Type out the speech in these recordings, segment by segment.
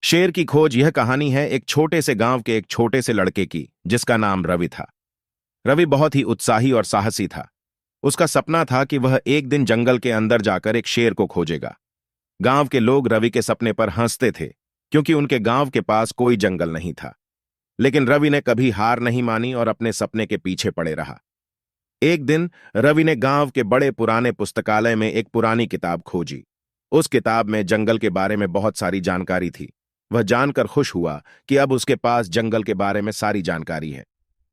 शेर की खोज यह कहानी है एक छोटे से गांव के एक छोटे से लड़के की जिसका नाम रवि था। रवि बहुत ही उत्साही और साहसी था। उसका सपना था कि वह एक दिन जंगल के अंदर जाकर एक शेर को खोजेगा। गांव के लोग रवि के सपने पर हंसते थे क्योंकि उनके गांव के पास कोई जंगल नहीं था। लेकिन रवि ने कभी हार नहीं मानी और अपने सपने के पीछे पड़े रहा। एक दिन रवि ने गांव के बड़े पुराने पुस्तकालय में एक पुरानी किताब खोजी। उस किताब में जंगल के बारे में बहुत सारी जानकारी थी। वह जानकर खुश हुआ कि अब उसके पास जंगल के बारे में सारी जानकारी है।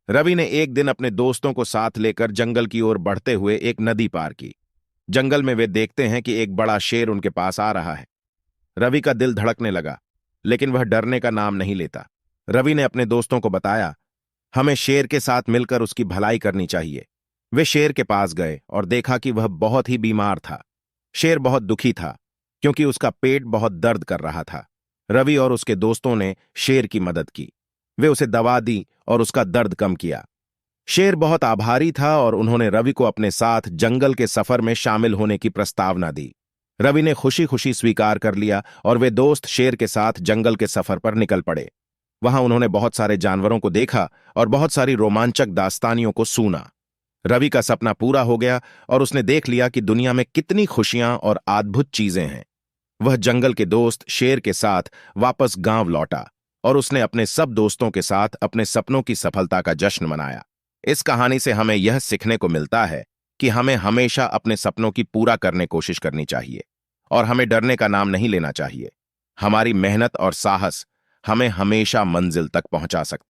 रवि ने एक दिन अपने दोस्तों को साथ लेकर जंगल की ओर बढ़ते हुए एक नदी पार की। जंगल में वे देखते हैं कि एक बड़ा शेर उनके पास आ रहा है। रवि का दिल धड़कने लगा, लेकिन वह डरने का नाम नहीं लेता। रवि ने अपने दोस्तों को बताया, हमें शेर के साथ मिलकर उसकी भलाई करनी चाहिए। वे शेर के पास गए और देखा कि वह बहुत ही बीमार था। शेर बहुत दुखी था क्योंकि उसका पेट बहुत दर्द कर रहा था। रवि और उसके दोस्तों ने शेर की मदद की। वे उसे दवा दी और उसका दर्द कम किया। शेर बहुत आभारी था और उन्होंने रवि को अपने साथ जंगल के सफर में शामिल होने की प्रस्तावना दी। रवि ने खुशी खुशी स्वीकार कर लिया और वे दोस्त शेर के साथ जंगल के सफर पर निकल पड़े। वहां उन्होंने बहुत सारे जानवरों को देखा और बहुत सारी रोमांचक दास्तानियों को सुना। रवि का सपना पूरा हो गया और उसने देख लिया कि दुनिया में कितनी खुशियां और अद्भुत चीजें हैं। वह जंगल के दोस्त शेर के साथ वापस गांव लौटा और उसने अपने सब दोस्तों के साथ अपने सपनों की सफलता का जश्न मनाया। इस कहानी से हमें यह सीखने को मिलता है कि हमें हमेशा अपने सपनों की पूरा करने कोशिश करनी चाहिए और हमें डरने का नाम नहीं लेना चाहिए। हमारी मेहनत और साहस हमें हमेशा मंजिल तक पहुंचा सकता है।